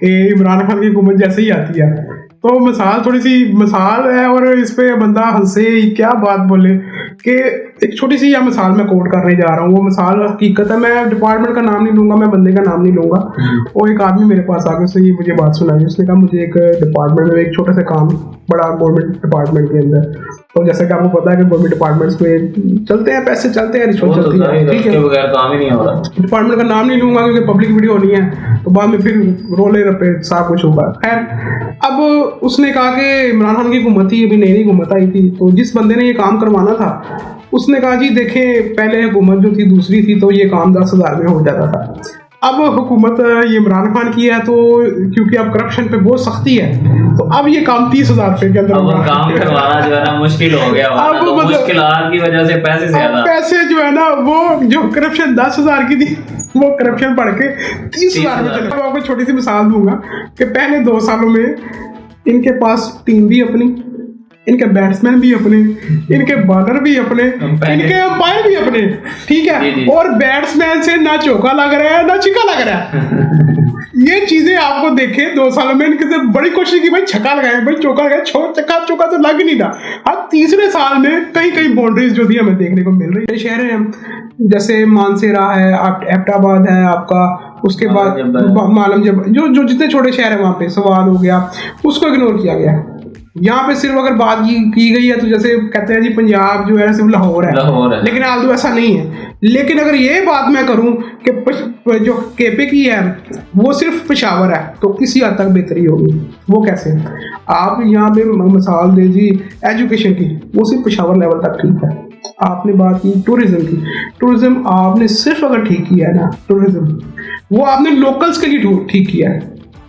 कि इमरान खान की हुकूमत जैसे ही आती है तो मिसाल थोड़ी सी मिसाल है और इस पे बंदा हंसे क्या बात बोले कि एक छोटी सी या मिसाल मैं कोट करने जा रहा हूँ। वो मिसाल हकीकत है, मैं डिपार्टमेंट का नाम नहीं लूंगा, मैं बंदे का नाम नहीं लूंगा। वो एक आदमी मेरे पास आ गया, उसने ये मुझे बात सुनाई। उसने कहा मुझे एक डिपार्टमेंट में एक छोटा सा काम, बड़ा गवर्नमेंट डिपार्टमेंट के अंदर, तो जैसा कि आपको पता है कि गवर्नमेंट डिपार्टमेंट्स में चलते हैं, पैसे चलते हैं, रिश्वत चलती है, ठीक है, बगैर काम ही नहीं हो रहा। डिपार्टमेंट का नाम नहीं लूंगा क्योंकि पब्लिक वीडियो होनी है तो बाद में फिर रोले रपे सब कुछ होगा। खैर, अब उसने कहा कि इमरान खान की हुकूमत थी, अभी नई नई हुकूमत आई थी, तो जिस बंदे ने ये काम करवाना था उसने कहा जी देखें पहले हुकूमत जो थी दूसरी थी तो ये काम 10,000 में हो जाता था। अब हुकूमत ये इमरान खान की है तो क्योंकि अब करप्शन पे बहुत सख्ती है तो अब ये काम 30,000 रुपए के अंदर काम करवाना जो है ना मुश्किल हो गया। अब तो मुश्किलात की वजह से पैसे ज्यादा, पैसे जो है ना वो जो करप्शन 10,000 की थी वो करप्शन बढ़ के 30,000 में चले। अब आपको छोटी सी मिसाल दूंगा कि पहले 2 सालों में इनके पास टीम भी अपनी, इनके बैट्समैन भी अपने, इनके बॉलर भी अपने, इनके अंपायर भी अपने, ठीक है, और बैट्समैन से ना चौका लग रहा है ना छिक्का लग रहा है। ये चीजें आपको देखे 2 सालों में इनके से बड़ी कोशिश की भाई छक्का लगाए, भाई चौका लगाए, चौका तो लग नहीं रहा। अब तीसरे साल में कई कई बाउंड्रीज जो थी हमें देखने को मिल रही है। शहर है जैसे मानसेरा है, एबटाबाद है आपका, उसके बाद मालम जब जो जितने छोटे शहर है वहाँ पे सवाद हो गया, उसको इग्नोर किया गया। यहाँ पे सिर्फ अगर बात की गई है तो जैसे कहते हैं जी पंजाब जो है सिर्फ लाहौर है, लेकिन आलदू ऐसा नहीं है। लेकिन अगर ये बात मैं करूं कि जो केपे की है वो सिर्फ पेशावर है तो किसी हद तक बेहतरी होगी। वो कैसे? आप यहाँ पे मिसाल दे जी एजुकेशन की, वो सिर्फ पेशावर लेवल तक ठीक है। आपने बात की टूरिज्म की, टूरिज्म आपने सिर्फ अगर ठीक किया है ना, टूरिज्म वो आपने लोकल्स के लिए ठीक किया है,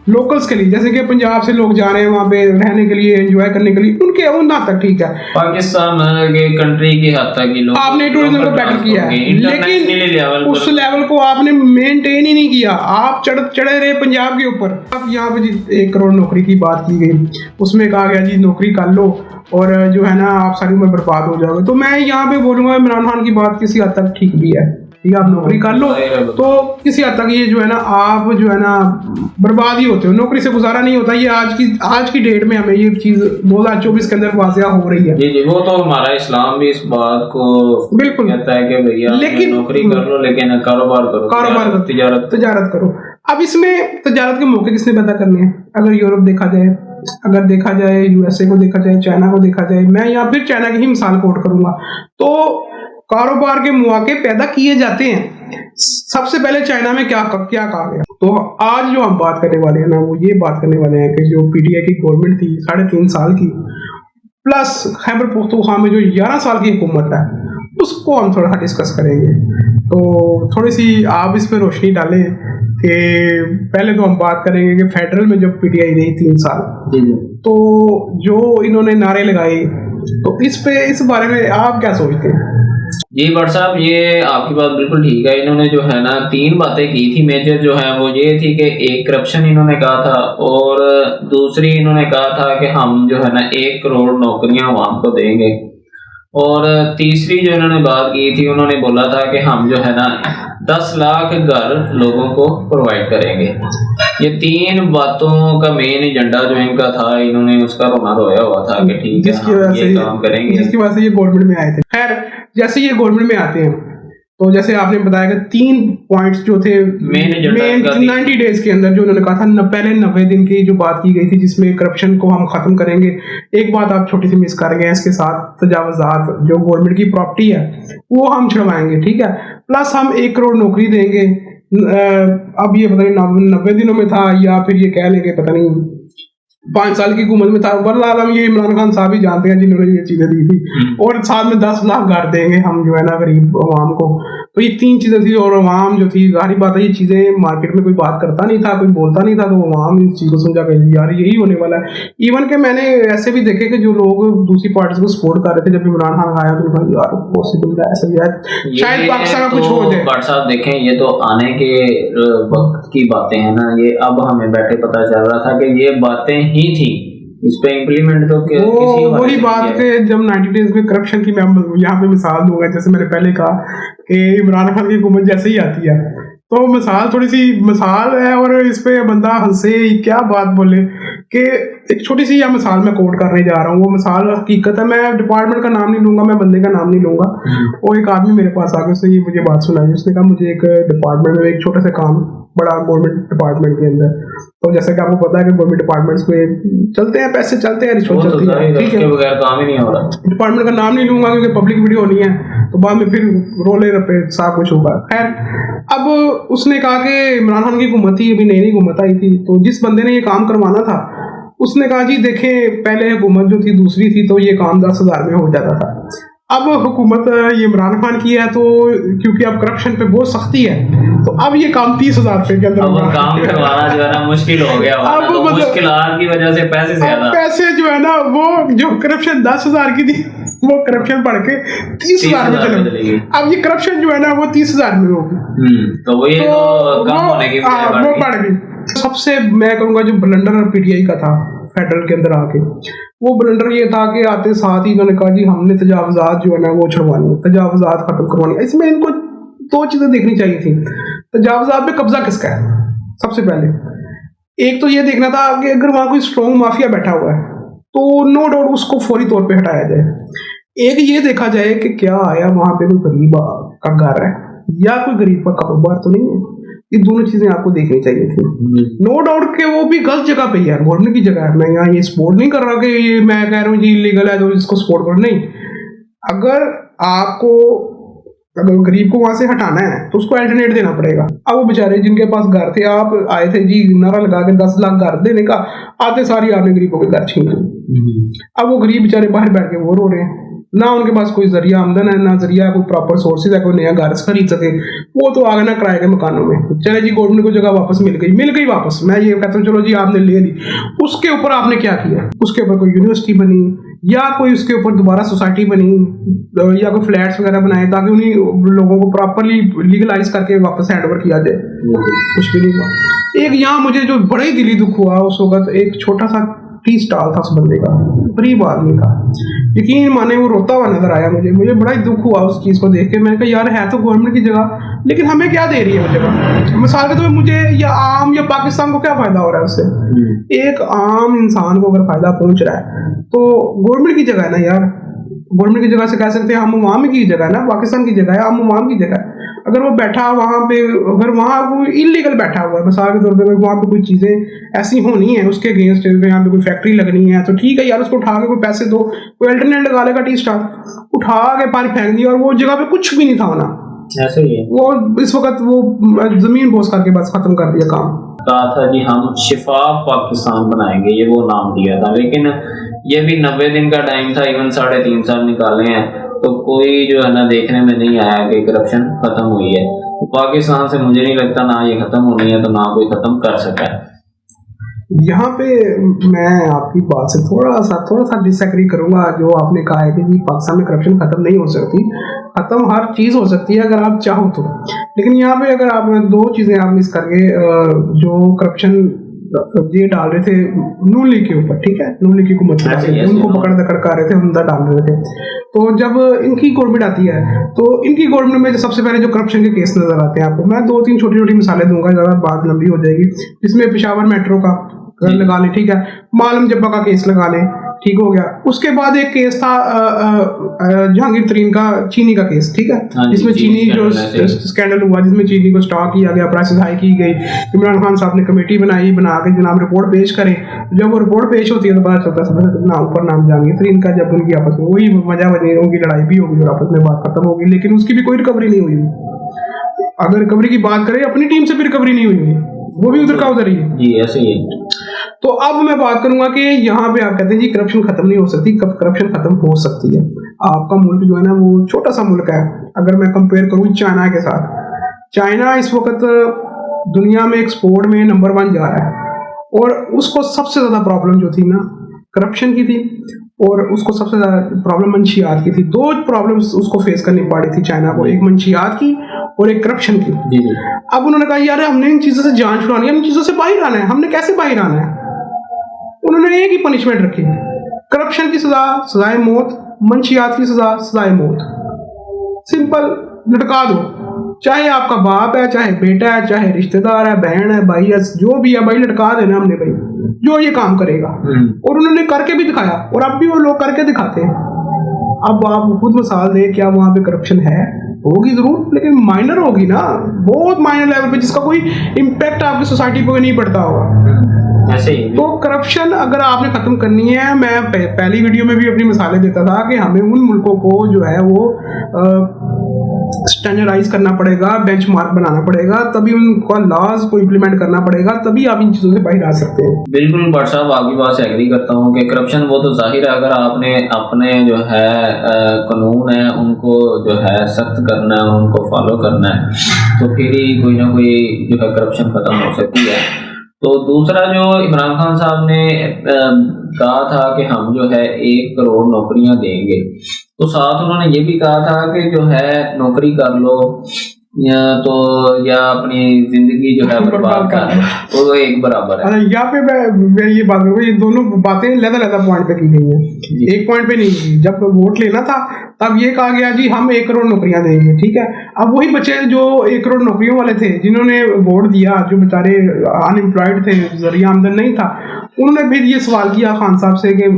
लोकल्स के लिए, जैसे कि पंजाब से लोग जा रहे हैं वहाँ पे रहने के लिए, एंजॉय करने के लिए, उनके उन हद तक ठीक है। पाकिस्तान के कंट्री की हद तक ही लोग आपने टूरिज्म को बेटर किया है, लेकिन उस लेवल को आपने मेंटेन ही नहीं किया। आप चढ़े रहे पंजाब के ऊपर। अब यहाँ पे 1 करोड़ नौकरी की बात की गई, उसमें कहा गया जी नौकरी कर लो और जो है ना आप सारी उम्र बर्बाद हो जाओगे। तो मैं यहाँ पे बोलूँगा इमरान खान की बात किसी हद तक ठीक भी है, ठीक है, आप नौकरी कर लो तो किसी हद तक ये जो है ना आप जो है ना बर्बाद ही होते हो, नौकरी से गुजारा नहीं होता। ये आज की डेट में हमें ये चीज 2024 के अंदर वाज़िया हो रही है। जी वो तो हमारा इस्लाम भी इस बात को बिल्कुल कहता है कि भैया लेकिन नौकरी कर लो लेकिन कारोबार करो, तिजारत करो। अब इसमें तिजारत के मौके किसने पैदा करने हैं? अगर यूरोप देखा जाए, अगर देखा जाए यूएसए को देखा जाए, चाइना को देखा जाए, मैं यहाँ फिर चाइना की ही मिसाल कोट करूंगा, तो कारोबार के मौके पैदा किए जाते हैं। सबसे पहले चाइना में क्या कहा गया? तो आज जो हम बात करने वाले हैं ना वो ये बात करने वाले हैं कि जो पीटीआई की गवर्नमेंट थी 3.5 साल की, प्लस खैबर पख्तूनख्वा में जो 11 साल की हुकूमत है, उसको हम थोड़ा डिस्कस करेंगे। तो थोड़ी सी आप इस पर रोशनी डालें कि पहले तो हम बात करेंगे कि फेडरल में जब पीटीआई रही 3 साल, तो जो इन्होंने नारे लगाए, तो इस बारे में आप क्या सोचते हैं? जी भट्ट साहब, ये आपकी बात बिल्कुल ठीक है। इन्होंने जो है ना 3 बातें की थी मेजर, जो है वो ये थी कि एक करप्शन इन्होंने कहा था, और दूसरी इन्होंने कहा था कि हम जो है ना 1 करोड़ नौकरियां वहां को देंगे, और तीसरी जो इन्होंने बात की थी उन्होंने बोला था कि हम जो है ना 10 लाख घर लोगों को प्रोवाइड करेंगे। ये 3 बातों का मेन एजेंडा जो इनका था, इन्होंने उसका रोना रोया हुआ था कि ठीक है ये काम करेंगे, जिसकी वजह से ये गवर्नमेंट में आए थे। खैर, जैसे ये गवर्नमेंट में आते हैं तो जैसे आपने बताया कि 3 पॉइंट्स जो थे मेन 90 डेज के अंदर जो उन्होंने कहा था, पहले 90 दिन की जो बात की गई थी जिसमें करप्शन को हम खत्म करेंगे। एक बात आप छोटी सी मिस कर गए हैं, इसके साथ तजावुज़ात जो गवर्नमेंट की प्रॉपर्टी है वो हम छुड़वाएंगे, ठीक है, प्लस हम 1 करोड़ नौकरी देंगे। अब ये पता नहीं 90 दिनों में था या फिर ये कह लेंगे पता नहीं 5 साल की हुकूमत में था। वल्लाह ये इमरान खान साहब ही जानते हैं जिन्होंने ये चीजें दी थी। और साथ में 10 लाख घर देंगे हम जो है ना गरीब अवाम को। तो ये 3 चीजें थी, और अवाम जो थी, जाहिर बात है ये चीजें मार्केट में कोई बात करता नहीं था, कोई बोलता नहीं था, तो अवाम इस चीज को समझा कर यार यही होने वाला है। इवन के मैंने ऐसे भी देखे कि जो लोग दूसरी पार्टी को सपोर्ट कर रहे थे जब इमरान खान आया तो यार पॉसिबल है ऐसा यार शायद पाकिस्तान का कुछ हो जाए। भट्ट साहब देखें, ये तो आने के वक्त की बातें हैं ना, ये अब हमें बैठे पता चल रहा था कि ये बातें ही थी, इस पे इम्प्लीमेंट तो वही बात के जब 90 डेज में करप्शन की मैं यहाँ पे मिसाल दूंगा। जैसे मैंने पहले कहा कि इमरान खान की हुकूमत जैसे ही आती है तो मिसाल थोड़ी सी मिसाल है और इस पे बंदा हंसे क्या बात बोले कि एक छोटी सी यह मिसाल मैं कोट करने जा रहा हूँ। वो मिसाल हकीकत है, मैं डिपार्टमेंट का नाम नहीं लूंगा, मैं बंदे का नाम नहीं लूंगा। वो एक आदमी मेरे पास आके उसने ये मुझे बात सुनाई। उसने कहा मुझे एक डिपार्टमेंट में एक छोटा सा काम, बड़ा गवर्नमेंट डिपार्टमेंट के अंदर, तो जैसा कि आपको पता है कि गवर्नमेंट डिपार्टमेंट्स में चलते हैं, पैसे चलते हैं, रिश्वत चलती है, ठीक है, बगैर काम ही नहीं हो रहा। डिपार्टमेंट का नाम नहीं लूंगा क्योंकि पब्लिक वीडियो होनी है, तो बाद में फिर रोले रपे सब कुछ होगा। खैर, अब उसने कहा कि इमरान खान की हुकूमत थी, अभी नई नई हुकूमत आई थी, तो जिस बंदे ने ये काम करवाना था उसने कहा जी देखें, पहले हुकूमत जो थी दूसरी थी तो ये काम 10,000 में हो जाता था। अब हुकूमत ये इमरान खान की है, तो क्योंकि अब करप्शन पे बहुत सख्ती है, तो अब ये काम 30,000 रुपए के अंदर काम करवाना जो है ना मुश्किल हो गया। अब तो मुश्किलात की वजह से पैसे जो है ना, वो जो करप्शन 10,000 की थी वो करप्शन बढ़ के 30,000 में चलेगी। अब ये करप्शन जो है ना वो 30,000 में होगी, तो वो ये तो कम होने की वो बढ़ गई। सबसे मैं कहूँगा जो ब्लंडर पीटीआई का था फेडरल के अंदर आके, वो ब्लंडर ये था कि आते साथ ही इन्होंने कहा जी हमने तजावजात जो है ना वो छुड़वानी है, तजावजात खत्म करवानी। इसमें इनको दो चीजें देखनी चाहिए थी। तजावजात पे कब्जा किसका है? सबसे पहले एक तो ये देखना था कि अगर वहां कोई स्ट्रॉन्ग माफिया बैठा हुआ है तो नो डाउट उसको फौरी तौर पे हटाया जाए। एक ये देखा जाए कि क्या आया वहां पे कोई गरीब का घर है या कोई गरीब का कारोबार तो नहीं है। ये दोनों चीजें आपको देखनी चाहिए थी। नो डाउट कि वो भी गलत जगह पे है, गवर्नमेंट की जगह है। मैं यहाँ ये सपोर्ट नहीं कर रहा कि ये मैं कह रहा हूँ जी इलीगल है तो इसको सपोर्ट करो, नहीं। अगर आपको अगर गरीब को वहां से हटाना है तो उसको अल्टरनेट देना पड़ेगा। अब वो बेचारे जिनके पास घर थे, आप आए थे जी नारा लगा के 10 लाख घर देने का, आते सारी आपने गरीबों के घर छीन लिए। अब वो गरीब बेचारे बाहर बैठ के वो रो रहे हैं, ना उनके पास कोई जरिया आमदन है, ना जरिया कोई प्रॉपर सोर्सेज है, कोई नया घर खरीद सके। वो तो आगे ना किराए के मकानों में। चले जी गवर्नमेंट को जगह वापस मिल गई वापस। मैं ये कहता हूँ चलो जी आपने ले ली, उसके ऊपर आपने क्या किया? उसके ऊपर कोई यूनिवर्सिटी बनी या कोई उसके ऊपर दोबारा सोसाइटी बनी या कोई फ्लैट्स वगैरह बनाए ताकि उन्हीं लोगों को प्रॉपरली लीगलाइज करके वापस हैंड ओवर किया जाए। कुछ भी नहीं हुआ। एक यहाँ मुझे जो बड़ा ही दिली दुख हुआ उस वक्त, एक छोटा सा टी स्टॉल था उस बंदे का, गरीब आदमी का, यकीन माने वो रोता हुआ नजर आया मुझे बड़ा ही दुख हुआ उस चीज को देख के। मैंने कहा यार है तो गवर्नमेंट की जगह, लेकिन हमें क्या दे रही है वो जगह? मिसाल के तौर पर मुझे या आम या पाकिस्तान को क्या फायदा हो रहा है उससे? एक आम इंसान को अगर फायदा पहुंच रहा है तो गवर्नमेंट की जगह है ना यार। गवर्नमेंट की जगह से कह सकते हैं हम उमाम की जगह है ना, पाकिस्तान की जगह है, हम उमाम की जगह है। अगर वो बैठा वहां पे, अगर वहां कोई इलीगल बैठा हुआ है, मिसाल के तौर पे अगर वहां पे कोई चीजें ऐसी होनी है उसके अगेंस्ट, यहाँ पे कोई फैक्ट्री लगनी है तो ठीक है यार, उसको उठा के कोई पैसे दो, कोई अल्टरनेट लगा लेगा। टी स्टार उठा के पानी फेंक दिया और वो जगह पे कुछ भी नहीं था होना, ऐसे ही है। वो इस वक्त वो जमीन बोस करके बस खत्म कर दिया काम। कहा था जी हम शिफाफ पाकिस्तान बनाएंगे, ये वो नाम दिया था, लेकिन ये भी 90 दिन का टाइम था, इवन 3.5 साल निकाले हैं तो कोई जो है ना देखने में नहीं आया कि करप्शन खत्म हुई है। तो पाकिस्तान से मुझे नहीं लगता ना ये खत्म होनी है तो ना कोई खत्म कर सका है। यहाँ पे मैं आपकी बात से थोड़ा सा डिसएग्री करूंगा। जो आपने कहा है कि जी पाकिस्तान में करप्शन खत्म नहीं हो सकती, खत्म हर चीज हो सकती है अगर आप चाहो तो। लेकिन यहाँ पे अगर आप दो चीजें आप मिस करके जो करप्शन ये डाल रहे थे नून लीग के ऊपर, ठीक है, नून लीग की हुकूमत उनको पकड़ दकड़ कर रहे थे, हमदा डाल रहे थे। तो जब इनकी गवर्नमेंट आती है तो इनकी गवर्नमेंट में सबसे पहले जो करप्शन के केस नजर आते हैं आपको, मैं 2-3 छोटी मिसालें दूंगा, ज्यादा बात लंबी हो जाएगी। जिसमें पेशावर मेट्रो का लगा लें, ठीक है, मालम जब्बा का केस लगा लें, ठीक हो गया। उसके बाद एक केस था जहांगीर तरीन का चीनी का केस, ठीक है, जिसमें चीनी जो स्कैंडल हुआ, जिसमें चीनी को स्टॉक किया गया, प्राइसेस हाई की गई। इमरान खान साहब ने कमेटी बनाई, बना के जनाब रिपोर्ट पेश करें। जब वो रिपोर्ट पेश होती है तो पता चलता है नाम पर नाम जहांगीर तरीन का, जब उनकी आपस में वही वजह बनी, उनकी लड़ाई भी होगी और आपस में बात खत्म होगी, लेकिन उसकी भी कोई रिकवरी नहीं हुई। अगर रिकवरी की बात करें, अपनी टीम से भी रिकवरी नहीं हुई, वो भी उधर का उधर ही है जी, ऐसे ही है। तो अब मैं बात करूंगा कि यहाँ पे आप कहते हैं जी करप्शन खत्म नहीं हो सकती, करप्शन खत्म हो सकती है। आपका मुल्क जो है ना वो छोटा सा मुल्क है। अगर मैं कंपेयर करूँ चाइना के साथ, चाइना इस वक्त दुनिया में एक्सपोर्ट में नंबर 1 जा रहा है, और उसको सबसे ज्यादा प्रॉब्लम जो थी ना करप्शन की थी, और उसको सबसे ज्यादा प्रॉब्लम मंशियात की थी। 2 प्रॉब्लम्स उसको फेस करनी पड़ी थी चाइना को, एक मंशियात की और एक करप्शन की। अब उन्होंने कहा यार हमने इन चीजों से जान छुड़ानी है, इन चीजों से बाहर आना है। हमने कैसे बाहर आना है? उन्होंने एक ही पनिशमेंट रखी, करप्शन की सजा सजाए मौत, मंशियात की सजा सजाए मौत, सिंपल, लटका दो। चाहे आपका बाप है, चाहे बेटा है, चाहे रिश्तेदार है, बहन है, भाई है, जो भी है भाई, लटका देना हमने भाई, जो ये काम करेगा। और उन्होंने करके भी दिखाया, और अब भी वो लोग करके दिखाते हैं। अब आप खुद मिसाल दें, क्या वहाँ पे करप्शन है? होगी जरूर, लेकिन माइनर होगी ना, बहुत माइनर लेवल पे, जिसका कोई इम्पैक्ट आपकी सोसाइटी पे नहीं पड़ता होगा। ऐसे ही तो करप्शन अगर आपने खत्म करनी है, मैं पहली वीडियो में भी अपनी मिसालें देता था कि हमें उन मुल्कों को जो है वो स्टैंडर्डाइज करना पड़ेगा, बेंचमार्क बनाना पड़ेगा, तभी उनका लॉज को इम्प्लीमेंट करना पड़ेगा, तभी आप इन चीजों से बाहर आ सकते हैं। बिल्कुल भट्ट साहब, आपकी बात से एग्री करता हूँ कि करप्शन वो तो जाहिर है, अगर आपने अपने जो है कानून है उनको जो है सख्त करना है, उनको फॉलो करना है, तो फिर ही कोई ना कोई जो है करप्शन खत्म हो सकती है। तो दूसरा जो इमरान खान साहब ने कहा था कि हम जो है 1 करोड़ नौकरियां देंगे, तो साथ उन्होंने ये भी कहा था कि जो है नौकरी कर लो या अपनी जिंदगी जो है बर्बाद कर लो, वो एक बराबर है। यहाँ पे मैं ये बात करूँ, ये दोनों बातें लहदा पॉइंट पे की गई है, एक पॉइंट पे नहीं की। जब वोट लेना था तब ये कहा गया जी हम 1 करोड़ नौकरियां देंगे, ठीक है। अब वही बच्चे जो 1 करोड़ नौकरियों वाले थे, जिन्होंने वोट दिया, जो बेचारे अनएम्प्लॉयड थे, जरिया आमदन नहीं था, उन्होंने भी ये सवाल किया खान साहब से कि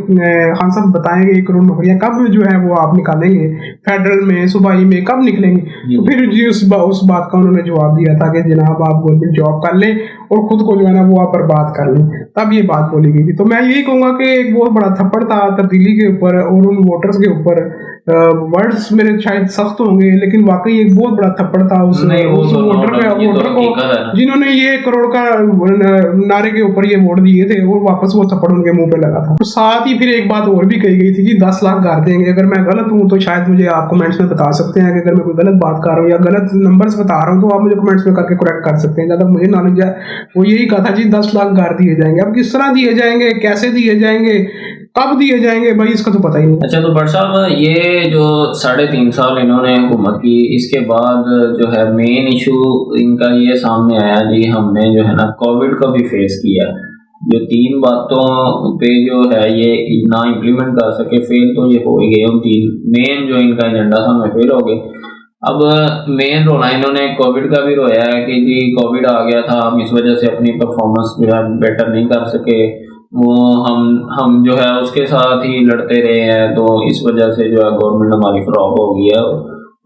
खान साहब बताएंगे 1 करोड़ नौकरियां कब जो है वो आप निकालेंगे, फेडरल में, सूबाई में कब निकलेंगे? तो फिर जी उस बात का उन्होंने जवाब दिया था कि जनाब आप गवर्नमेंट जॉब कर लें और खुद को जो है ना वो आप बर्बाद कर लें, तब ये बात बोली गई थी। तो मैं यही कहूँगा कि एक बहुत बड़ा थप्पड़ था तब्दीली के ऊपर और उन वोटर्स के ऊपर। वर्ड्स मेरे शायद सख्त होंगे, लेकिन वाकई एक बहुत बड़ा थप्पड़ था उस वोटर को, जिन्होंने ये 1 करोड़ का नारे के ऊपर ये वोट दिए थे, और वापस वो थप्पड़ उनके मुंह पे लगा था। तो साथ ही फिर एक बात और भी कही गई थी कि 10 लाख घर देंगे। अगर मैं गलत हूँ तो शायद मुझे आप कमेंट्स में बता सकते हैं कि अगर मैं कोई गलत बात कर रहा हूँ या गलत नंबर्स बता रहा हूँ तो आप मुझे कमेंट्स में करके करेक्ट कर सकते हैं। अगर मुझे नॉलेज है, वो यही कहा था जी 10 लाख घर दिए जाएंगे। अब किस तरह दिए जाएंगे, कैसे दिए जाएंगे, कब दिए जाएंगे, भाई इसका तो पता ही नहीं। अच्छा, तो भट्ट साहब ये जो 3.5 साल इन्होंने हुकूमत की, इसके बाद जो है मेन इशू इनका ये सामने आया जी, हमने जो है ना कोविड को भी फेस किया। जो 3 बातों पे जो है ये ना इम्प्लीमेंट कर सके, फेल तो ये हो ही गए। उन 3 मेन जो इनका एजेंडा था, मैं फेल हो गए। अब मेन रोना इन्होंने कोविड का भी रोया है कि जी कोविड आ गया था, हम इस वजह से अपनी परफॉर्मेंस जो है बेटर नहीं कर सके, वो हम जो है उसके साथ ही लड़ते रहे हैं, तो इस वजह से जो है गवर्नमेंट हमारी फ्लॉप हो गई है।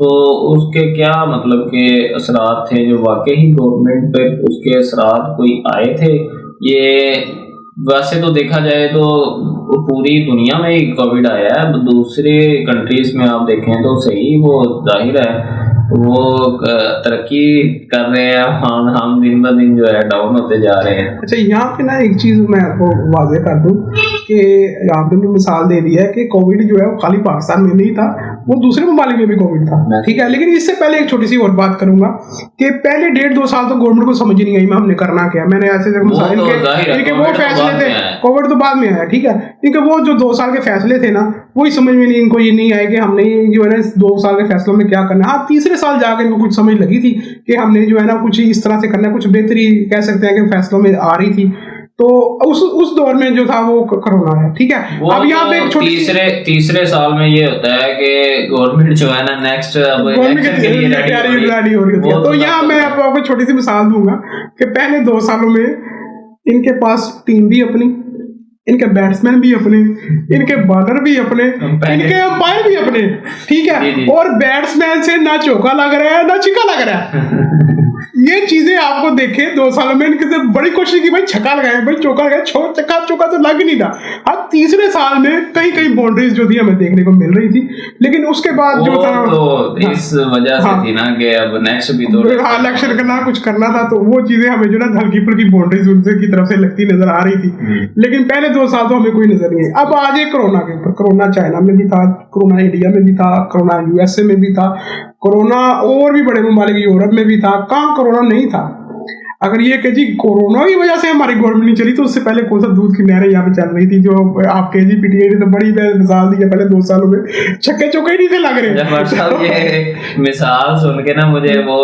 तो उसके क्या मतलब के असरात थे जो वाकई गवर्नमेंट पे उसके असरात कोई आए थे? ये वैसे तो देखा जाए तो पूरी दुनिया में ही कोविड आया है, दूसरे कंट्रीज में आप देखें तो सही, वो जाहिर है वो तरक्की कर रहे हैं, हम दिन ब दिन जो है डाउन होते जा रहे हैं। अच्छा, यहाँ पे ना एक चीज मैं आपको वाज़ेह कर दूं कि आपने भी मिसाल दे दी है कि कोविड जो है वो खाली पाकिस्तान में नहीं था, वो दूसरे ममालिक में भी कोविड था, ठीक है। लेकिन इससे पहले एक छोटी सी और बात करूंगा कि पहले 1.5-2 साल तो गवर्नमेंट को समझ ही नहीं आई हमने करना क्या। मैंने ऐसे इनके वो फैसले थे, कोविड तो बाद में आया, ठीक है। इनके वो जो 2 साल के फैसले थे ना, वही समझ में नहीं, इनको ये नहीं आया कि हमने जो है ना 2 साल के फैसलों में क्या करना है। हाँ, तीसरे साल जाकर इनको कुछ समझ लगी थी कि हमने जो है ना कुछ इस तरह से करना है, कुछ बेहतरी कह सकते हैं कि फैसलों में आ रही थी। तो उस दौर में जो था वो कोरोना है, ठीक है। अब यहाँ पे एक तीसरे साल में ये होता है कि गवर्नमेंट जो है ना नेक्स्ट इलेक्शन के लिए रेडी हो रही होती है। तो यहाँ मैं आपको छोटी सी मिसाल दूंगा कि पहले 2 सालों में इनके पास टीम भी अपनी, इनके बैट्समैन भी अपने, इनके बॉलर भी अपने, इनके अंपायर भी अपने, ठीक है। और बैट्समैन से ना चौका लग रहा है ना छिक्का लग रहा है। ये चीजें आपको देखे 2 सालों में इनके से बड़ी कोशिश की भाई छक्का लगाए, भाई चौका लगाए, चौका तो लग नहीं रहा। अब तीसरे साल में कई बाउंड्रीज जो थी हमें देखने को मिल रही थी, लेकिन उसके बाद जो था तो इस वजह से थी ना कि अब नेक्स्ट भी तो इलेक्शन करना, कुछ करना था, तो वो चीजें हमें जो ना हल्की फुल्की बाउंड्रीज उनसे की तरफ से लगती नजर आ रही थी। लेकिन पहले 2 साल तो हमें कोई नजर नहीं आई। अब आज एक कोरोना के ऊपर, कोरोना चाइना में भी था, कोरोना इंडिया में भी था, कोरोना यूएसए में भी था, कोरोना और भी बड़े ममालिक यूरोप में भी था, कहाँ कोरोना नहीं था। अगर ये कि जी कोरोना की वजह से हमारी गवर्नमेंट नहीं चली, तो उससे पहले कौन सा दूध की नहरें यहाँ पे चल रही थी, जो आप KGPTA ने तो बड़ी मिसाल दी है, पहले 2 सालों में छक्के चौके ही नहीं थे लग रहे। साहब ये मिसाल सुन के ना मुझे वो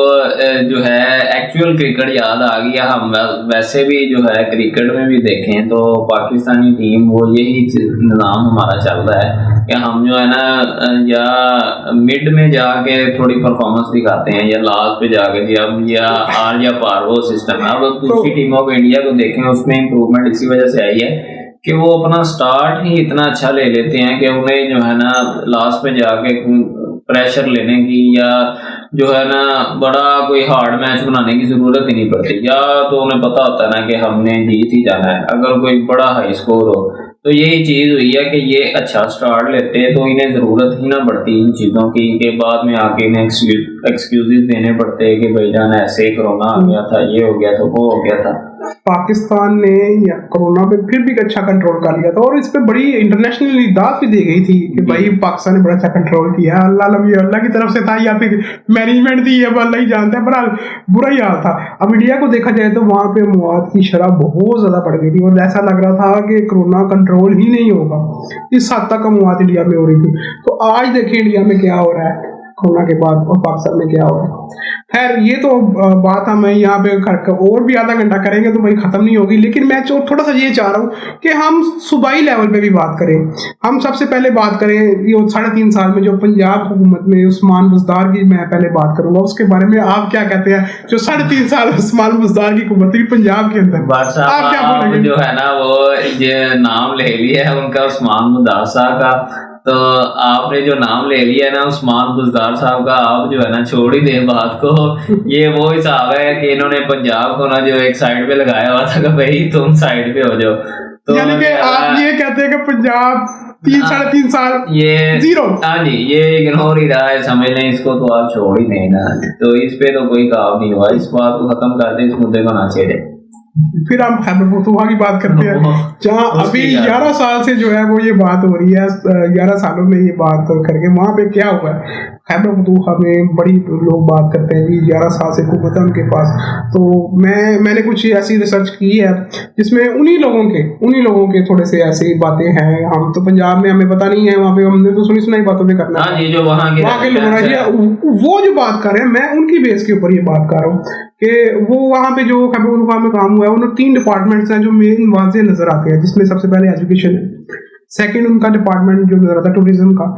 जो है एक्चुअल क्रिकेट याद आ गया। हम वैसे भी जो है क्रिकेट में भी देखें तो पाकिस्तानी टीम वो यही निज़ाम हमारा चल रहा है कि हम जो है ना या मिड में जाके थोड़ी परफॉर्मेंस दिखाते हैं या लास्ट पे जाके जी अब या आर या पार वो सिस्टम है। अब दूसरी टीमों को इंडिया को देखें उसमें इम्प्रूवमेंट इसी वजह से आई है कि वो अपना स्टार्ट ही इतना अच्छा ले लेते हैं कि उन्हें जो है ना लास्ट में जाके प्रेशर लेने की या जो है ना बड़ा कोई हार्ड मैच बनाने की जरूरत ही नहीं पड़ती, या तो उन्हें पता होता है ना कि हमने जीत ही जाना है। अगर कोई बड़ा हाई स्कोर हो तो यही चीज हुई है कि ये अच्छा स्टार्ट लेते हैं तो इन्हें जरूरत ही ना पड़ती इन चीजों की, के बाद में आके इन्हें एक्सक्यूजेस देने पड़ते हैं कि भाई जान ऐसे कोरोना आ गया था, ये हो गया था, वो हो गया था। पाकिस्तान ने या कोरोना पे फिर भी अच्छा कंट्रोल कर लिया था, और इस पे बड़ी इंटरनेशनल दाद भी दी गई थी कि भाई पाकिस्तान ने बड़ा अच्छा कंट्रोल किया। अल्लाह की तरफ से था या फिर मैनेजमेंट थी, अब अल्लाह ही जानता है, बड़ा बुरा ही हाल था। अब इंडिया को देखा जाए तो वहाँ पे मौत की शरह बहुत ज्यादा बढ़ गई थी, और ऐसा लग रहा था कि कोरोना कंट्रोल ही नहीं होगा, इस हद तक मौत इंडिया में हो रही थी। तो आज देखिए इंडिया में क्या हो रहा है कोरोना के बाद, और पाकिस्तान में क्या हो रहा है। खैर ये तो बात हम यहाँ पे और भी आधा घंटा करेंगे तो भाई खत्म नहीं होगी, लेकिन मैं थोड़ा सा ये चाह रहा हूँ कि हम सूबाई लेवल पे भी बात करें। हम सबसे पहले बात करें ये 3.5 साल में जो पंजाब हुकूमत में उस्मान बुज़दार की मैं पहले बात करूंगा, उसके बारे में आप क्या कहते हैं? जो 3.5 साल उस्मान बुज़दार की हुकूमत थी पंजाब के अंदर, आप क्या बोलेंगे? जो है ना वो ये नाम ले लिया है उनका उस्मान बुज़दार साहब का, तो आपने जो नाम ले लिया है ना उस्मान बुज़दार साहब का, आप जो है ना छोड़ ही दें बात को। ये वो हिसाब है कि इन्होंने पंजाब को ना जो एक साइड पे लगाया हुआ था कि भाई तुम साइड पे हो जाओ, तो यानी कि आप ये कहते हैं कि पंजाब 3-3.5 साल ये जीरो, हाँ जी ये इग्नोर ही रहा है, समझ लें इसको, तो आप छोड़ ही दें ना, तो इस पे तो कोई काम नहीं हुआ। इस बात को खत्म कर दे, इस मुद्दे को ना छेड़े। फिर हम खैबर पख्तूनख्वा की बात करते हैं, जहाँ अभी 11 साल से जो है वो ये बात हो रही है, 11 सालों में ये बात करके वहाँ पे क्या हुआ है। खैबर पख्तूनख्वा में बड़ी लोग बात करते हैं कि 11 साल से हुकूमत है उनके पास, तो मैंने कुछ ऐसी रिसर्च की है जिसमें उन्हीं लोगों के थोड़े से ऐसी बातें हैं। हम तो पंजाब में हमें पता नहीं है, वहाँ पे हमने तो सुनी सुनाई बातों पे करना है जो वहाँ के लोग वो जो बात कर रहे हैं, मैं उनकी बेस के ऊपर ये बात कर रहा हूँ कि वो वहाँ पे जो खैबर पख्तूनख्वा में काम हुआ है, उन्होंने 3 डिपार्टमेंट्स हैं जो मेन वहाँ से नजर आते हैं, जिसमें सबसे पहले एजुकेशन है, सेकंड उनका डिपार्टमेंट जो नजर आता है टूरिज्म का,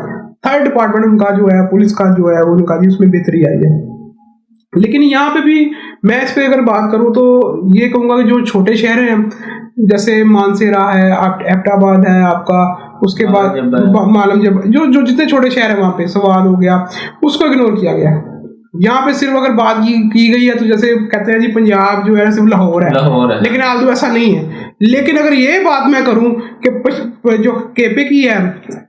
थर्ड डिपार्टमेंट उनका जो है पुलिस का जो है उनका जी उसमें बेहतरी आई है। लेकिन यहाँ पे भी मैं इस पे अगर बात करूँ तो ये कहूँगा कि जो छोटे शहर हैं जैसे मानसेरा है, एबटाबाद है आपका, उसके बाद मालम जब जो जितने छोटे शहर है वहाँ पे सवाद हो गया, उसको इग्नोर किया गया। यहाँ पे सिर्फ अगर बात की गई है तो जैसे कहते हैं जी पंजाब जो है सिर्फ लाहौर है, लेकिन आज तो ऐसा नहीं है। लेकिन अगर ये बात मैं करूं कि जो केपे की है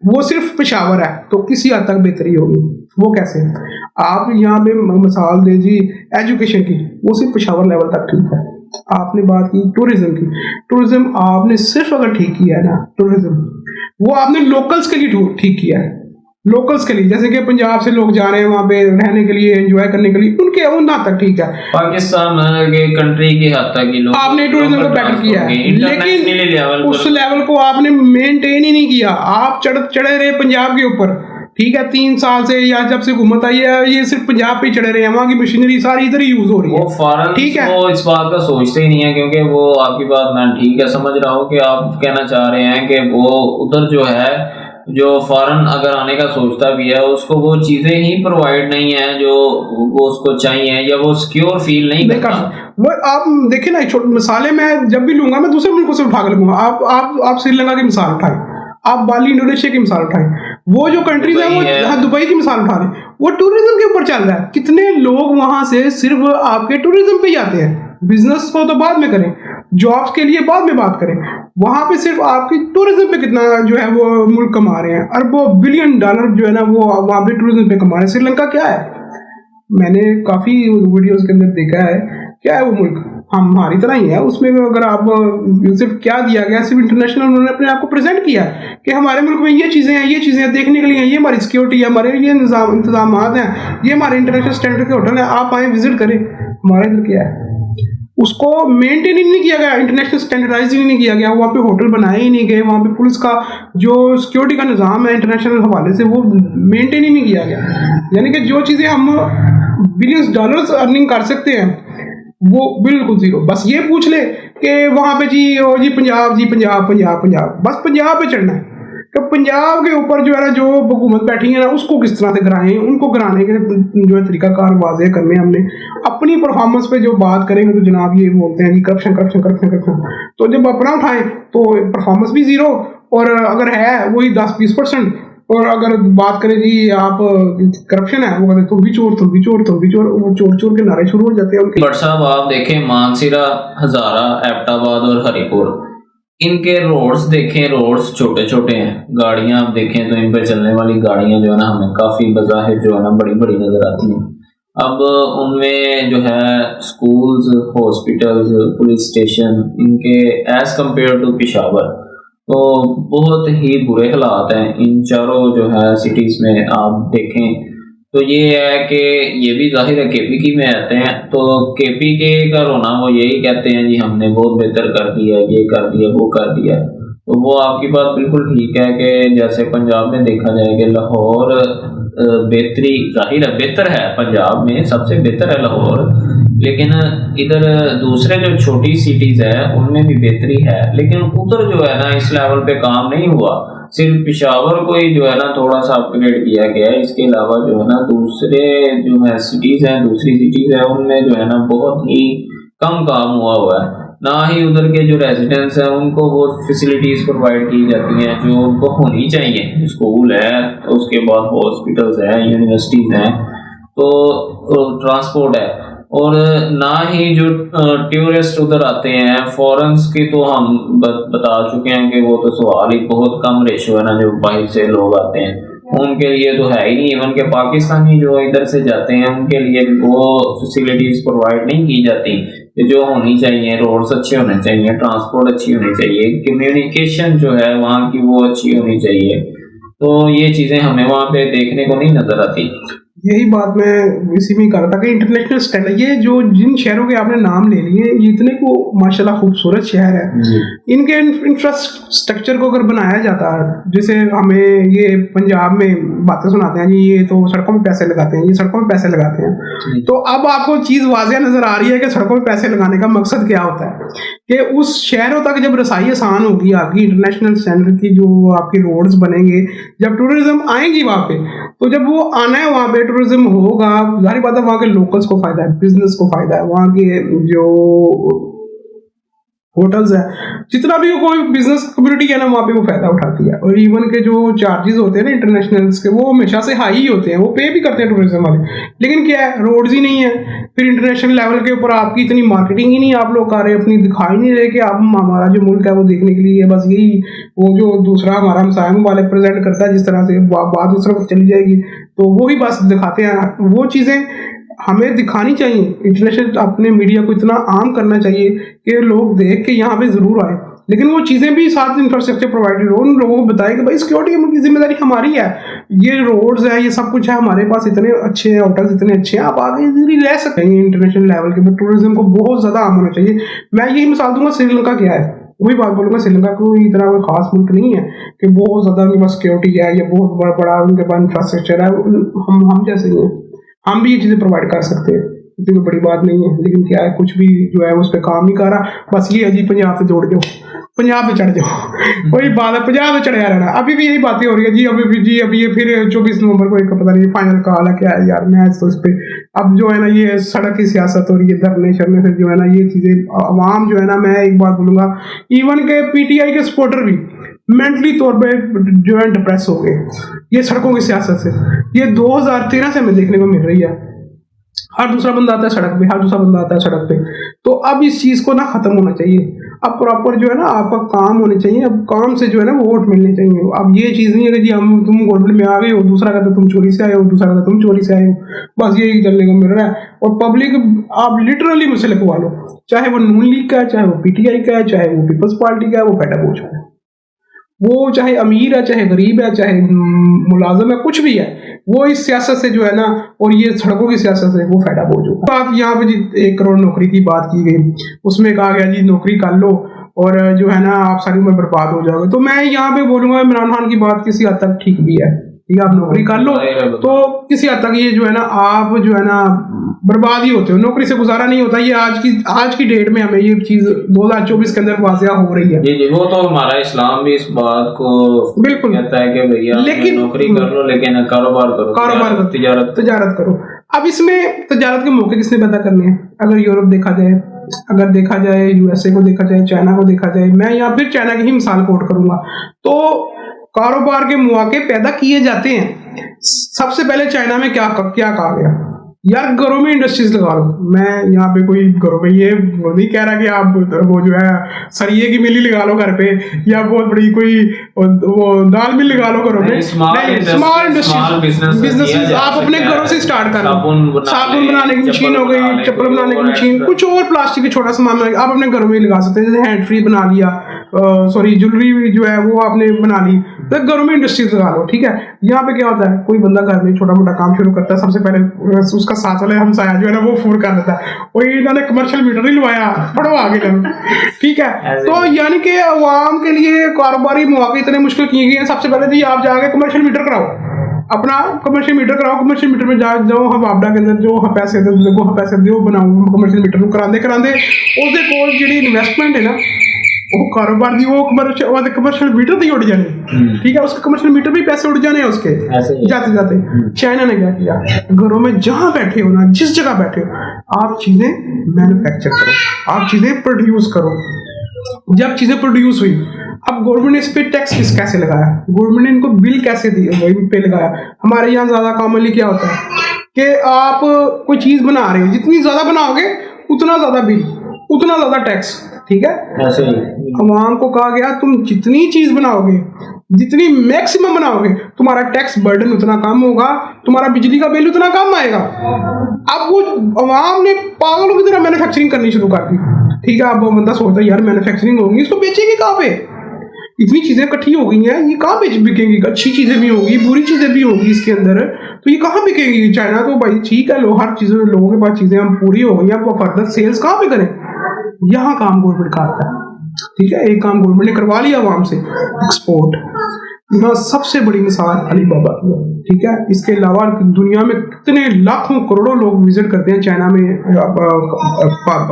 वो सिर्फ पेशावर है, तो किसी हद तक बेहतरी होगी। वो कैसे? आप यहाँ पे मिसाल दे जी एजुकेशन की, वो सिर्फ पेशावर लेवल तक ठीक है। आपने बात की टूरिज्म की, टूरिज्म आपने सिर्फ अगर ठीक किया है ना, टूरिज्म वो आपने लोकल्स के लिए ठीक किया है, लोकल्स के लिए, जैसे कि पंजाब से लोग जा रहे हैं वहाँ पे रहने के लिए, एंजॉय करने के लिए, उनके उन हद तक ठीक है। पाकिस्तान के कंट्री की हद तक की लोग आपने टूरिज्म को बेटर किया है, लेकिन उस लेवल को आपने मेंटेन ही नहीं किया। आप चढ़े रहे पंजाब के ऊपर, ठीक है, 3 साल से या जब से हुकूमत आई है ये सिर्फ पंजाब पे चढ़े रहे हैं, वहाँ की मशीनरी सारी इधर ही यूज हो रही है। वो फॉरेन ठीक है, वो इस बात का सोचते ही नहीं है, क्योंकि वो आपकी बात मैं ठीक है समझ रहा हूँ कि आप कहना चाह रहे हैं कि वो उधर जो है जो फॉरेन अगर आने का सोचता भी है उसको वो चीजें ही प्रोवाइड नहीं है जो वो उसको चाहिए, या वो सिक्योर फील नहीं करता। वो आप देखिए ना, छोटी मिसालें मैं जब भी लूंगा मैं दूसरे मुल्कों से उठा कर लूंगा। आप श्रीलंका की मिसाल उठाएं, आप बाली इंडोनेशिया की मिसाल उठाएं, वो जो कंट्रीज है वो दुबई की मिसाल उठा लें, वो टूरिज्म के ऊपर चल रहा है। कितने लोग वहां से सिर्फ आपके टूरिज्म पे जाते हैं, बिजनेस को तो बाद में करें, जॉब्स के लिए बाद में बात करें, वहां पे सिर्फ आपकी टूरिज्म पे कितना जो है वो मुल्क कमा रहे हैं, अरबों बिलियन डॉलर जो है ना वो वहां पे टूरिज्म पे कमा रहे हैं। श्रीलंका क्या है, मैंने काफी वीडियोस के अंदर देखा है, क्या है वो मुल्क हमारी तरह ही है। उसमें अगर आप सिर्फ क्या दिया गया, सिर्फ इंटरनेशनल उन्होंने अपने आप को प्रेजेंट किया कि हमारे मुल्क में ये चीजें हैं, ये चीजें देखने के लिए हैं, ये हमारी सिक्योरिटी है, हमारे ये इंतजाम हैं, ये हमारे इंटरनेशनल स्टैंडर्ड के होटल है, आप आए विजिट करें। हमारे इधर क्या है, उसको मेंटेन ही नहीं किया गया, इंटरनेशनल स्टैंडर्डाइज ही नहीं किया गया, वहाँ पे होटल बनाए ही नहीं गए, वहाँ पे पुलिस का जो सिक्योरिटी का निज़ाम है इंटरनेशनल हवाले से वो मेंटेन ही नहीं किया गया। यानी कि जो चीज़ें हम बिलियंस डॉलर्स अर्निंग कर सकते हैं वो बिल्कुल जीरो। बस ये पूछ ले कि वहाँ पे जी ओ जी पंजाब, जी पंजाब पंजाब पंजाब, बस पंजाब पे चढ़ना है कि पंजाब के ऊपर जो है ना जो हुकूमत बैठी है ना उसको किस तरह से गिराएं, उनको गिराने के जो है तरीकाकार वाज़ेह करने हमने। अपनी परफॉर्मेंस पे जो बात करेंगे तो जनाब ये बोलते हैं जी करप्शन करप्शन करप्शन करप्शन, तो जब अपना उठाएं तो परफॉर्मेंस भी ज़ीरो, और अगर है वही 10-20%, और अगर बात करें जी आप करप्शन है वो कहते तुम भी चोर तुम भी चोर तुम भी चोर, वो चोर चोर के नारे शुरू हो जाते हैं उनके। बट साहब आप देखें मानसीरा, हजारा, एबटाबाद और हरिपुर, इनके रोड्स देखें, रोड्स छोटे छोटे हैं, गाड़ियां आप देखें तो इन पर चलने वाली गाड़ियां जो है ना हमें काफी बज़ाहिर जो है ना बड़ी बड़ी नजर आती हैं। अब उनमें जो है स्कूल्स, हॉस्पिटल्स, पुलिस स्टेशन, इनके एज कम्पेयर टू पेशावर तो बहुत ही बुरे हालात हैं इन चारों जो है सिटीज़ में। आप देखें तो ये है कि ये भी जाहिर है केपी की में आते हैं, तो केपी के का रोना वो यही कहते हैं जी हमने बहुत बेहतर कर दिया, ये कर दिया, वो कर दिया। तो वो आपकी बात बिल्कुल ठीक है कि जैसे पंजाब में देखा जाए कि लाहौर बेहतरी, जाहिर है बेहतर है, पंजाब में सबसे बेहतर है लाहौर, लेकिन इधर दूसरे जो छोटी सिटीज़ है उनमें भी बेहतरी है, लेकिन उधर जो है ना इस लेवल पे काम नहीं हुआ। सिर्फ पेशावर को ही जो है ना थोड़ा सा अपग्रेड किया गया है, इसके अलावा जो है ना दूसरे जो है सिटीज़ हैं, दूसरी सिटीज़ है उनमें जो है ना बहुत ही कम काम हुआ है। ना ही उधर के जो रेजिडेंट्स हैं उनको वो फैसिलिटीज़ प्रोवाइड की जाती हैं जो उनको होनी चाहिए। स्कूल है, उसके बाद हॉस्पिटल्स हैं, यूनिवर्सिटीज़ हैं, तो ट्रांसपोर्ट है, और ना ही जो टूरिस्ट उधर आते हैं फॉरेन्स की तो हम बता चुके हैं कि वो तो सवाल ही, बहुत कम रेशो है ना जो बाहर से लोग आते हैं, उनके लिए तो है ही नहीं। इवन के पाकिस्तानी जो इधर से जाते हैं उनके लिए वो फैसिलिटीज़ प्रोवाइड नहीं की जाती जो होनी चाहिए। रोड्स अच्छे होने चाहिए, ट्रांसपोर्ट अच्छी होनी चाहिए, कम्युनिकेशन जो है वहाँ की वो अच्छी होनी चाहिए, तो ये चीज़ें हमें वहाँ पे देखने को नहीं नज़र आती। यही बात मैं इसी में कर रहा था कि इंटरनेशनल स्टैंडर्ड, ये जो जिन शहरों के आपने नाम ले लिए ये इतने को माशाल्लाह खूबसूरत शहर है, इनके इंफ्रास्ट्रक्चर को अगर बनाया जाता है, जैसे हमें ये पंजाब में बातें सुनाते हैं जी ये तो सड़कों में पैसे लगाते हैं, ये सड़कों में पैसे लगाते हैं, तो अब आपको चीज़ वाज़ेह नज़र आ रही है कि सड़कों में पैसे लगाने का मकसद क्या होता है कि उस शहरों तक जब रसाई आसान होगी आपकी इंटरनेशनल स्टैंडर्ड की, जो आपकी रोड्स बनेंगे, जब टूरिज्म आएंगी वहाँ पे, तो जब वो आना है वहाँ पे टूरिज्म होगा, जाहिर बात है वहाँ के लोकल्स को फायदा है, बिजनेस को फायदा है, वहाँ के जो होटल्स है, जितना भी कोई बिजनेस कम्युनिटी है ना वहाँ पे वो फायदा उठाती है। और इवन के जो चार्जेस होते हैं ना इंटरनेशनल्स के वो हमेशा से हाई ही होते हैं, वो पे भी करते हैं टूरिज्म वाले, लेकिन क्या है रोड्स ही नहीं है, फिर इंटरनेशनल लेवल के ऊपर आपकी इतनी मार्केटिंग ही नहीं आप लोग कर रहे, अपनी दिखा ही नहीं रहे कि आप हमारा जो मुल्क है वो देखने के लिए, बस यही वो जो दूसरा हमारा हमसाया मुबालिक प्रेजेंट करता है जिस तरह से बात उस तरफ चली जाएगी तो वही बस दिखाते हैं। वो चीज़ें हमें दिखानी चाहिए, इंटरनेशनल अपने मीडिया को इतना आम करना चाहिए कि लोग देख के यहाँ पे ज़रूर आए, लेकिन वो चीज़ें भी साथ इंफ्रास्ट्रक्चर प्रोवाइडेड हो, उन लोगों को बताएं कि भाई सिक्योरिटी की जिम्मेदारी हमारी है, ये रोड्स है, ये सब कुछ है हमारे पास, इतने अच्छे हैं होटल्स, इतने अच्छे हैं, आप आगे इजीली रह सकते हैं। इंटरनेशनल लेवल के ऊपर टूरिज्म को बहुत ज़्यादा आम होना चाहिए। मैं यही मिसाल दूंगा, श्रीलंका क्या है, वही बात बोलूँगा, श्रीलंका कोई इतना कोई खास मुल्क नहीं है कि बहुत ज़्यादा उनके पास सिक्योरिटी है या बहुत बड़ा उनके पास इंफ्रास्ट्रक्चर है, हम जैसे ही हैं, हम भी ये चीज़ें प्रोवाइड कर सकते हैं, इतनी कोई बड़ी बात नहीं है, लेकिन क्या है कुछ भी जो है उस पर काम नहीं कर रहा, बस ये है जी पंजाब से जोड़ जाओ, पंजाब पे चढ़ जाओ, वही बात है, पंजाब पे चढ़ा रहना। अभी भी यही बातें हो रही है जी, अभी ये फिर 24 नवंबर को एक पता नहीं फाइनल कॉल है क्या है यार, मैं तो इस पर अब जो है ना ये सड़क की सियासत हो रही है, धरने शरने से जो है ना ये चीज़ें आवाम जो है ना, मैं एक बात बोलूँगा, इवन के PTI के सपोर्टर भी मेंटली तौर पे जो है डिप्रेस हो गए ये सड़कों की सियासत से। ये 2013 से हमें देखने को मिल रही है, हर दूसरा बंदा आता है सड़क पे, हर दूसरा बंदा आता है सड़क पे, तो अब इस चीज़ को ना ख़त्म होना चाहिए, अब प्रॉपर जो है ना आपका काम होने चाहिए, अब काम से जो है ना वो वोट मिलने चाहिए। अब ये चीज़ नहीं है कि जी तुम गवर्नमेंट में आ गए हो, दूसरा कहता तुम चोरी से आए हो, दूसरा कहता तुम चोरी से आए हो, बस यही चलने को मिल रहा है। और पब्लिक आप लिटरली मुझसे लिखवा लो, चाहे वो नून लीग का है, चाहे वो PTI का है, चाहे वो पीपल्स पार्टी का है, वो पैटा पूछ है, वो चाहे अमीर है, चाहे गरीब है, चाहे मुलाजम है, कुछ भी है, वो इस सियासत से जो है ना, और ये सड़कों की सियासत से वो फायदा हो चुका। बात यहाँ पे जी 1 करोड़ नौकरी की बात की गई, उसमें कहा गया जी नौकरी कर लो और जो है ना आप सारी उम्र बर्बाद हो जाओगे। तो मैं यहाँ पे बोलूंगा इमरान खान की बात किसी हद तक ठीक भी है, ठीक है, आप नौकरी कर लो तो किसी हद तक ये जो है ना आप जो है ना बर्बाद ही होते हो, नौकरी से गुजारा नहीं होता। ये आज की डेट में हमें ये चीज 2024 के अंदर वाजिया हो रही है। जी वो तो हमारा इस्लाम भी इस बात को बिल्कुल कहता है कि भैया लेकिन नौकरी कर लो लेकिन कारोबार करो, तजारत करो। अब इसमें तजारत के मौके किसने पैदा करने हैं? अगर यूरोप देखा जाए, अगर देखा जाए यूएसए को देखा जाए, चाइना को देखा जाए, मैं यहाँ फिर चाइना की ही मिसाल कोट करूंगा, तो कारोबार के मौके पैदा किए जाते हैं। सबसे पहले चाइना में क्या कहा गया यार, घरों में इंडस्ट्रीज लगा लो। मैं यहाँ पे कोई घरों में ये नहीं कह रहा कि आप वो जो है सरिये की मिल लगा लो घर पे, या बहुत बड़ी कोई वो दाल मिल लगा लो घरों में। स्मॉल बिजनेस आप अपने घरों से स्टार्ट कर लो। साबुन बनाने की मशीन हो गई, चप्पल बनाने की मशीन, कुछ और प्लास्टिक के छोटा सामान आप अपने घरों में लगा सकते हैं। जैसे हैंड फ्री बना लिया, ज्वेलरी जो है वो आपने बना ली, तो घरों में इंडस्ट्रीज लगा लो, ठीक है। यहाँ पे क्या होता है, कोई बंदा घर में छोटा मोटा काम शुरू करता है, सबसे पहले उसका साथ वाले हमसाया जो है ना वो फोन कर देता है, और इन्होंने कमर्शियल मीटर ही लवाया, पढ़ो आगे चलो, ठीक है। तो यानी कि अवाम के लिए कारोबारी मौके इतने मुश्किल किए गए हैं। सबसे पहले तो आप जाके कमर्शियल मीटर कराओ, अपना कमर्शियल मीटर कराओ। कमर्शियल मीटर में जाओ हम आपदा के अंदर जो पैसे दो बनाओ कमर्शियल मीटर करांदे उसके कोल जी इन्वेस्टमेंट है ना वो कारोबार दी वो कमर्शियल मीटर दी उड़ जाने, ठीक है, उसके कमर्शियल मीटर भी पैसे उड़ जाने उसके जाते जाते। चाइना ने क्या किया, घरों में जहां बैठे हो ना, जिस जगह बैठे हो, आप चीजें मैन्युफैक्चर करो, आप चीजें प्रोड्यूस करो। जब चीजें प्रोड्यूस हुई, अब गवर्नमेंट ने इस पे टैक्स कैसे लगाया, गवर्नमेंट ने इनको बिल कैसे दिए पे लगाया। हमारे यहाँ ज्यादा कॉमनली क्या होता है कि आप कोई चीज बना रहे हो, जितनी ज्यादा बनाओगे उतना ज्यादा बिल, उतना ज्यादा टैक्स, ठीक है। अवाम को कहा गया तुम जितनी चीज बनाओगे, जितनी मैक्सिमम बनाओगे, तुम्हारा टैक्स बर्डन उतना कम होगा, तुम्हारा बिजली का बिल उतना कम आएगा। अब वो अवाम ने पागलों की तरह मैन्युफैक्चरिंग करनी शुरू कर दी, ठीक है। अब वो बंदा सोचता है यार मैन्युफैक्चरिंग होगी, इसको बेचेंगे कहाँ पे, इतनी चीजें इकट्ठी हो गई हैं, ये कहाँ पे बिकेंगी, अच्छी चीजें भी होगी, बुरी चीजें भी होगी इसके अंदर, तो ये कहाँ बिकेंगी। चाइना तो भाई ठीक है, हर चीजों लोगों के पास चीजें हम पूरी हो गई, अब फर्दर सेल्स कहाँ पे करें, यहाँ काम गवर्नमेंट का आता है, ठीक है। एक काम गवर्नमेंट ने करवा लिया आवाम से, एक्सपोर्ट। यहाँ सबसे बड़ी मिसाल अलीबाबा की है, ठीक है। इसके अलावा दुनिया में कितने लाखों करोड़ों लोग विजिट करते हैं चाइना में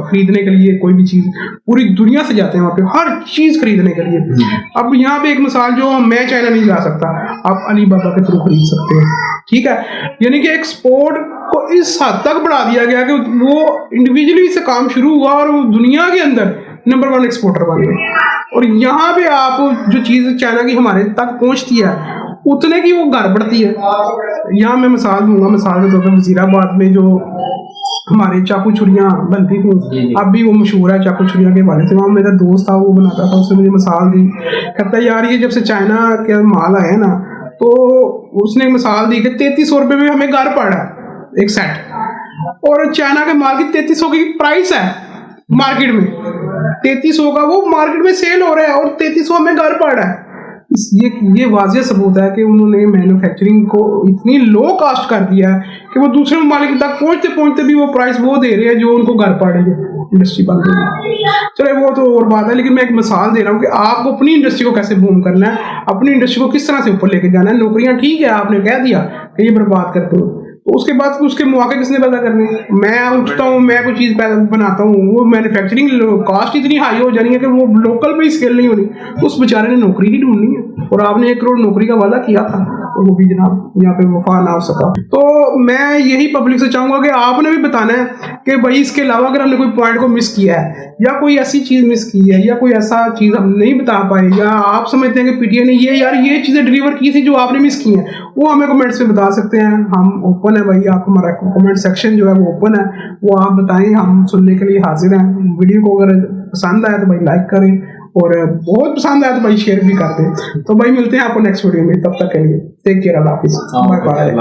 खरीदने के लिए, कोई भी चीज पूरी दुनिया से जाते हैं वहाँ पे हर चीज खरीदने के लिए। अब यहाँ पे एक मिसाल, जो मैं चाइना नहीं जा सकता, आप अलीबाबा के थ्रू खरीद सकते हैं, ठीक है। यानी कि एक्सपोर्ट को इस हद तक बढ़ा दिया गया कि वो इंडिविजुअली से काम शुरू हुआ और वो दुनिया के अंदर नंबर 1 एक्सपोर्टर बन गए। और यहाँ पे आप जो चीज चाइना की हमारे तक पहुंचती है उतने की वो घर बढ़ती है। यहाँ मैं मिसाल दूंगा, मिसाल के तौर पर वजीराबाद में जो हमारे चाकू छुरियां बनती थी, अब भी वो मशहूर है चाकू छुरियां के बारे से। वहाँ मेरा दोस्त था, वो बनाता था, उसने मुझे मिसाल दी, कहता है यार ये जब से चाइना के माल आए ना, तो उसने मिसाल दी कि 3300 रुपये में हमें घर पड़ रहा है एक सेट, और चाइना के माल की 3300 की प्राइस है मार्केट में, 3300 का वो मार्केट में सेल हो रहा है और 3300 में घर पड़ रहा है। ये वाजिया सबूत है कि उन्होंने मैन्युफैक्चरिंग को इतनी लो कास्ट कर दिया है कि वो दूसरे ममालिक तक पहुंचते पहुंचते भी वो प्राइस वो दे रहे हैं जो उनको घर पड़ रही है, इंडस्ट्री बंद हो गई। चलो वो तो और बात है, लेकिन मैं एक मिसाल दे रहा हूँ कि आपको अपनी इंडस्ट्री को कैसे बूम करना है, अपनी इंडस्ट्री को किस तरह से ऊपर लेके जाना है। नौकरियां ठीक है, आपने कह दिया कि ये बर्बाद करते हो, तो उसके बाद उसके मौके किसने पैदा करने। मैं उठता हूँ, मैं कोई चीज़ बनाता हूँ, वो मैन्युफैक्चरिंग कास्ट इतनी हाई हो जानी है कि वो लोकल पे स्केल नहीं होनी, तो उस बेचारे ने नौकरी ही ढूंढनी है। और आपने 1 करोड़ नौकरी का वादा किया था और वो भी जनाब यहाँ पे वफा ना हो सका। तो मैं यही पब्लिक से चाहूँगा कि आपने भी बताना है कि भाई इसके अलावा अगर हमने कोई पॉइंट को मिस किया है, या कोई ऐसी चीज़ मिस की है, या कोई ऐसा चीज़ हम नहीं बता पाए, या आप समझते हैं कि पीटीआई ने ये चीज़ें डिलीवर की थी जो आपने मिस की हैं, वो हमें कमेंट्स में बता सकते हैं। हम ओपन है भाई, आप हमारा कमेंट सेक्शन जो है वो ओपन है, वो आप बताएं, हम सुनने के लिए हाजिर हैं। वीडियो को अगर पसंद आया तो भाई लाइक करें, और बहुत पसंद आया तो भाई शेयर भी कर दें। तो भाई मिलते हैं आपको नेक्स्ट वीडियो में, तब तक के लिए टेक केयर, अल्लाह हाफिज़, बाय बाय।